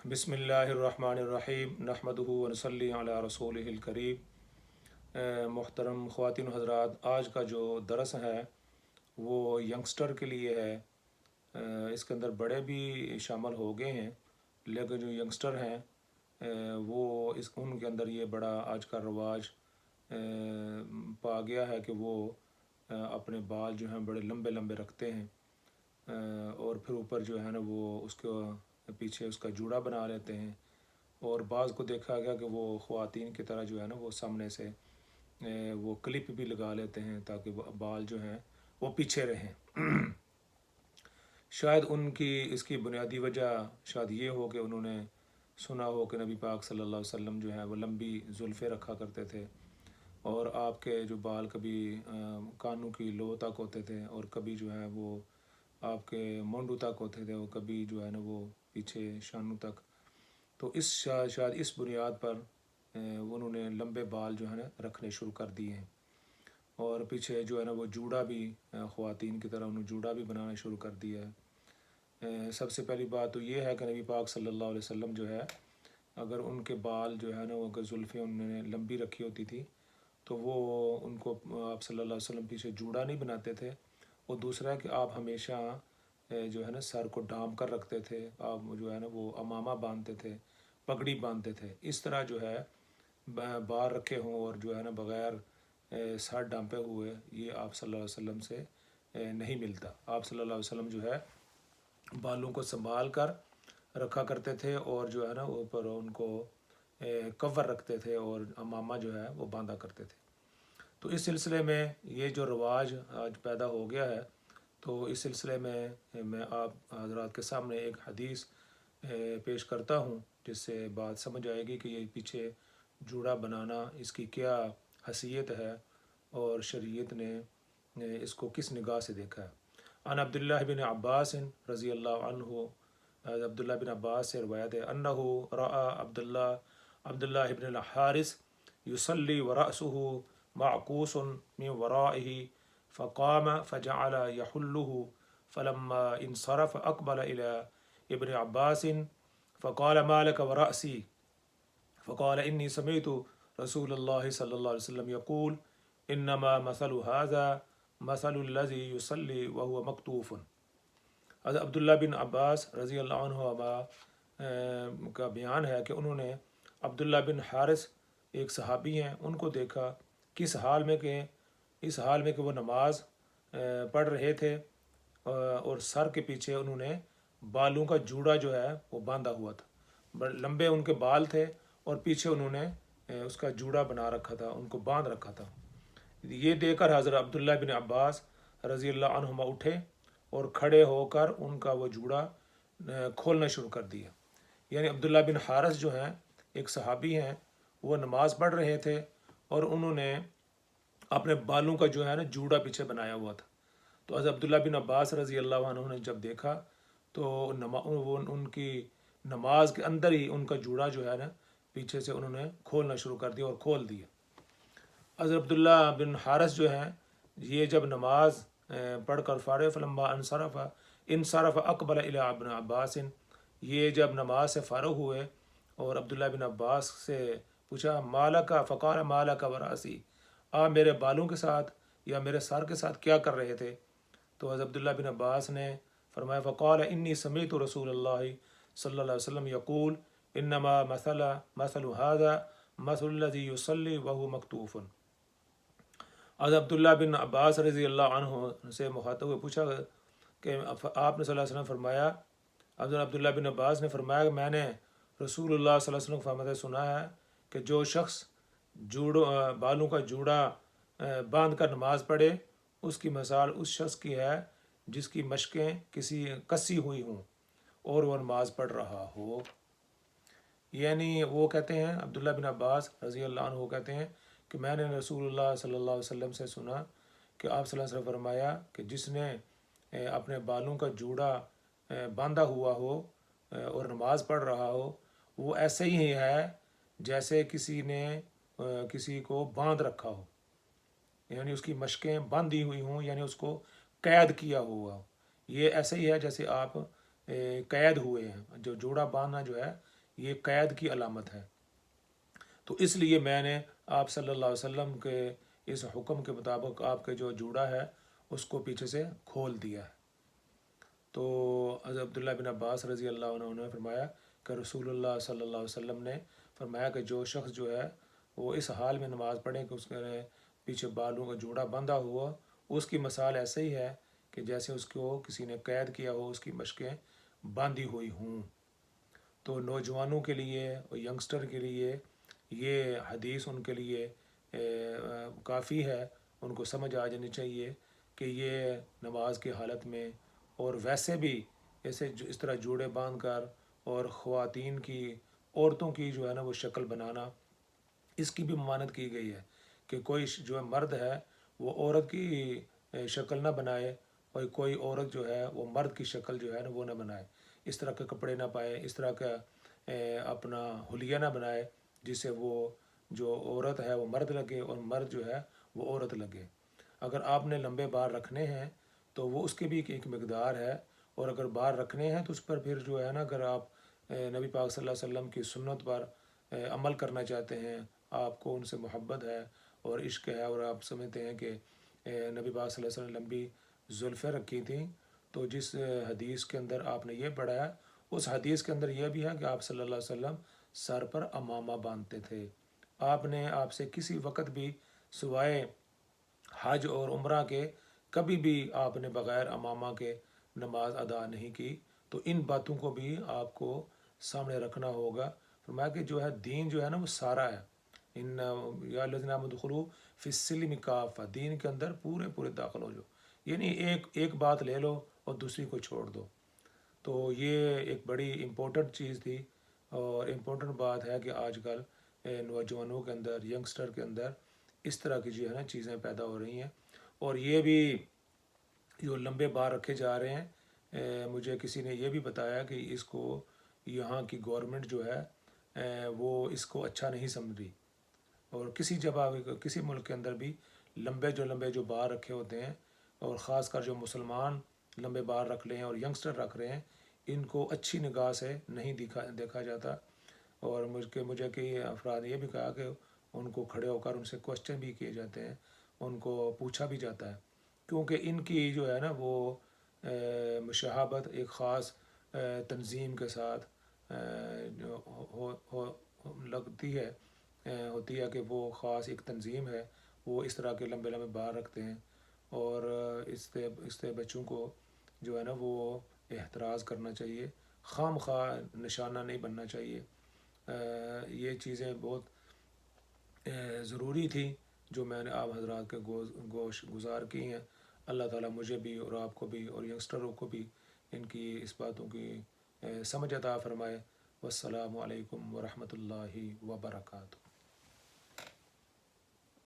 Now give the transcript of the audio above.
बिस्मिल्लाहिर्रहमानिर्रहीम नहमदुहु व नसल्ली अला रसूलिहिल करीम। मोहतरम ख़वातीन हज़रात, आज का जो दरस है वो यंगस्टर के लिए है। इसके अंदर बड़े भी शामिल हो गए हैं, लेकिन जो यंगस्टर हैं वो उनके अंदर ये बड़ा आज का रवाज पा गया है कि वो अपने बाल जो हैं बड़े लंबे लंबे रखते हैं, और फिर ऊपर जो है ना वो उसके पीछे उसका जूड़ा बना लेते हैं। और बाज़ को देखा गया कि वो ख़वातीन की तरह जो है ना वो सामने से वो क्लिप भी लगा लेते हैं ताकि बाल जो हैं वो पीछे रहें। शायद उनकी इसकी बुनियादी वजह शायद ये हो कि उन्होंने सुना हो कि नबी पाक सल्लल्लाहु अलैहि वसल्लम जो है वो लंबी जुल्फ़ें रखा करते थे, और आपके जो बाल कभी कानों की लो तक होते थे और कभी जो है वो आपके मोंडू तक होते थे, और कभी जो है ना वो पीछे शानों तक। तो इस शायद इस बुनियाद पर उन्होंने लंबे बाल जो है ना रखने शुरू कर दिए हैं, और पीछे जो है ना वो जूड़ा भी ख़वातीन की तरह उन्होंने जूड़ा भी बनाना शुरू कर दिया है। सबसे पहली बात तो ये है कि नबी पाक सल्लल्लाहु अलैहि वसल्लम जो है, अगर उनके बाल जो है ना वो अगर जुल्फ़ें उन्होंने लंबी रखी होती थी तो वो उनको आप सल्लल्लाहु अलैहि वसल्लम पीछे जूड़ा नहीं बनाते थे। और दूसरा है कि आप हमेशा जो है ना सर को ढांप कर रखते थे, आप जो है ना वो अमामा बांधते थे, पगड़ी बांधते थे। इस तरह जो है बाल रखे हों और जो है ना बग़ैर सर ढांपे हुए, ये आप सल्लल्लाहु अलैहि वसल्लम से नहीं मिलता। आप सल्लल्लाहु अलैहि वसल्लम जो है बालों को संभाल कर रखा करते थे, और जो है ना ऊपर उनको कवर रखते थे और अमामा जो है वो बांधा करते थे। तो इस सिलसिले में ये जो रवाज आज पैदा हो गया है, तो इस सिलसिले में मैं आप हज़रात के सामने एक हदीस पेश करता हूँ, जिससे बात समझ आएगी कि ये पीछे जूड़ा बनाना इसकी क्या हसीयत है और शरीयत ने इसको किस निगाह से देखा है। अन अब्दुल्लाह बिन अब्बास रज़ी अल्लाह अन्हु, अब्दुल्लाह बिन अब्बास से रवायत है, अन्नहु रआ अब्दुल्लाह इब्न अल हारिस युसल्ली व रअसुहु माकूसन मिन वराइही फ़क़ाम फ़जअल यहुल्लुहु फ़लम्मा इंसरफ़ अक़बल इला इब्न अब्बास फ़क़ाल मा लक व रअसी फ़क़ाल इन्नी समिअतु रसूलल्लाह सल्लल्लाहु अलैहि वसल्लम यक़ूल इन्नमा मसलु हाज़ा मसलुल्लज़ी युसल्ली व हुवा मक्तूफ़ुन। अब्दुल्लाह बिन अब्बास रज़ी अल्लाह अन्हुमा का बयान है कि उन्होंने अब्दुल्लाह बिन हारिस एक सहाबी हैं, उनको देखा किस हाल में कि इस हाल में कि वो नमाज पढ़ रहे थे, और सर के पीछे उन्होंने बालों का जूड़ा जो है वो बांधा हुआ था। बड़े लंबे उनके बाल थे और पीछे उन्होंने उसका जूड़ा बना रखा था, उनको बांध रखा था। ये देखकर हज़रत अब्दुल्लाह बिन अब्बास रज़ी अल्लाह अन्हुमा उठे और खड़े होकर उनका वो जूड़ा खोलना शुरू कर दिया। यानी अब्दुल्लाह बिन हारिस जो हैं एक सहाबी हैं, वो नमाज़ पढ़ रहे थे और उन्होंने अपने बालों का जो है ना जूड़ा पीछे बनाया हुआ था। तो हज़रत अब्दुल्लाह बिन अब्बास रज़ी अल्लाह अन्हु ने जब देखा तो वो उनकी नमाज के अंदर ही उनका जूड़ा जो है ना पीछे से उन्होंने खोलना शुरू कर दिया और खोल दिया। हज़रत अब्दुल्लाह बिन हारिस जो हैं ये जब नमाज पढ़ कर फ़ारिग़ फ़लम्मा इंसरफ़ अक़बल इला इब्न अब्बास, ये जब नमाज से फ़ारिग़ हुए और अब्दुल्लाह बिन अब्बास से पूछा माला का फ़क़ाल माला का वरासी, आप मेरे बालों के साथ या मेरे सर के साथ क्या कर रहे थे। तो हज़रत अब्दुल्लाह बिन अब्बास ने फरमाया फ़क़ाल इन्नी समीअतु रसूलल्लाह सल्लल्लाहु अलैहि वसल्लम यक़ूल इन्नमा मसलु हाज़ा मसलुल्लज़ी युसल्ली व हुवा मक्तूफ़ुन। हज़रत अब्दुल्लाह बिन अब्बास रज़ी अल्लाह अन्हु से मुखातब हुए पूछा कि आपने सल्लल्लाहु अलैहि वसल्लम फरमाया, अब्दुल्लाह बिन अब्बास ने फरमाया कि मैंने रसूलुल्लाह सल्लल्लाहु अलैहि वसल्लम फरमाते सुना है कि जो शख्स बालों का जूड़ा बांध कर नमाज पढ़े, उसकी मिसाल उस शख्स की है जिसकी मशकें किसी कसी हुई हों और वह नमाज पढ़ रहा हो। यानी वो कहते हैं, अब्दुल्ला बिन अब्बास रज़ी अल्लाह अन्हु कहते हैं कि मैंने रसूलुल्लाह सल्लल्लाहु अलैहि वसल्लम से सुना कि आप सल्लल्लाहु अलैहि वसल्लम फरमाया कि जिसने अपने बालों का जूड़ा बांधा हुआ हो और नमाज पढ़ रहा हो, वो ऐसे ही है जैसे किसी ने किसी को बांध रखा हो, यानी उसकी मशकें बांधी हुई हों, यानी उसको कैद किया हुआ हो। ये ऐसे ही है जैसे आप कैद हुए हैं। जो जूड़ा बांधना जो है یہ قید کی علامت ہے۔ تو اس لیے میں نے آپ صلی اللہ علیہ وسلم کے اس حکم کے مطابق آپ کے جو جوڑا ہے اس کو پیچھے سے کھول دیا ہے۔ تو حضرت عبداللہ بن عباس رضی اللہ عنہ نے فرمایا کہ رسول اللہ صلی اللہ علیہ وسلم نے فرمایا کہ جو شخص جو ہے وہ اس حال میں نماز پڑھے کہ اس کے پیچھے بالوں کا جوڑا بندھا ہوا، اس کی مثال ایسے ہی ہے کہ جیسے اس کو کسی نے قید کیا ہو، اس کی مشقیں باندھی ہوئی ہوں۔ تو نوجوانوں کے لیے اور ینگسٹر کے لیے یہ حدیث ان کے لیے کافی ہے، ان کو سمجھ آ جانی چاہیے کہ یہ نماز کی حالت میں اور ویسے بھی ایسے اس طرح جوڑے باندھ کر اور خواتین کی، عورتوں کی جو ہے نا وہ شکل بنانا، اس کی بھی ممانعت کی گئی ہے کہ کوئی جو ہے مرد ہے وہ عورت کی شکل نہ بنائے، اور کوئی عورت جو ہے وہ مرد کی شکل جو ہے نا وہ نہ بنائے، اس طرح کے کپڑے نہ پائے، اس طرح کا اپنا حلیہ نہ بنائے جس سے وہ جو عورت ہے وہ مرد لگے اور مرد جو ہے وہ عورت لگے۔ اگر آپ نے لمبے بال رکھنے ہیں تو وہ اس کی بھی ایک مقدار ہے، اور اگر بال رکھنے ہیں تو اس پر پھر جو ہے نا اگر آپ نبی پاک صلی اللہ علیہ وسلم کی سنت پر عمل کرنا چاہتے ہیں، آپ کو ان سے محبت ہے اور عشق ہے، اور آپ سمجھتے ہیں کہ نبی پاک صلی اللہ علیہ وسلم لمبی زلفیں رکھی تھیں، تو جس حدیث کے اندر آپ نے یہ پڑھا، اس حدیث کے اندر یہ بھی ہے کہ آپ صلی اللہ علیہ وسلم سر پر امامہ باندھتے تھے۔ آپ سے کسی وقت بھی سوائے حج اور عمرہ کے کبھی بھی آپ نے بغیر امامہ کے نماز ادا نہیں کی۔ تو ان باتوں کو بھی آپ کو سامنے رکھنا ہوگا۔ فرمایا کہ جو ہے دین جو ہے نا وہ سارا ہے، ان یا الذین آمنوا ادخلوا فی السلم کافہ، دین کے اندر پورے داخل ہو جاؤ، یعنی ایک بات لے لو اور دوسری کو چھوڑ دو۔ تو یہ ایک بڑی امپورٹنٹ چیز تھی، اور امپورٹنٹ بات ہے کہ آج کل نوجوانوں کے اندر، ینگسٹر کے اندر اس طرح کی جو ہے نا چیزیں پیدا ہو رہی ہیں، اور یہ بھی جو لمبے بال رکھے جا رہے ہیں، مجھے کسی نے یہ بھی بتایا کہ اس کو یہاں کی گورنمنٹ جو ہے وہ اس کو اچھا نہیں سمجھ رہی، اور کسی جگہ کسی ملک کے اندر بھی لمبے جو بال رکھے ہوتے ہیں، اور خاص کر جو مسلمان لمبے بال رکھ لے ہیں اور ینگسٹر رکھ رہے ہیں، ان کو اچھی نگاہ سے نہیں دیکھا جاتا۔ اور مجھے کئی افراد نے یہ بھی کہا کہ ان کو کھڑے ہو کر ان سے کوسچن بھی کیے جاتے ہیں، ان کو پوچھا بھی جاتا ہے، کیونکہ ان کی جو ہے نا وہ مشابہت ایک خاص تنظیم کے ساتھ لگتی ہے، ہوتی ہے کہ وہ خاص ایک تنظیم ہے، وہ اس طرح کے لمبے بال رکھتے ہیں، اور اس سے بچوں کو جو ہے نا وہ احتراز کرنا چاہیے، خام خواہ نشانہ نہیں بننا چاہیے۔ یہ چیزیں بہت ضروری تھی جو میں نے آپ حضرات کے گوش گزار کی ہیں۔ اللہ تعالیٰ مجھے بھی اور آپ کو بھی اور ینگسٹروں کو بھی ان کی اس باتوں کی سمجھ عطا فرمائے۔ والسلام علیکم ورحمۃ اللہ وبرکاتہ۔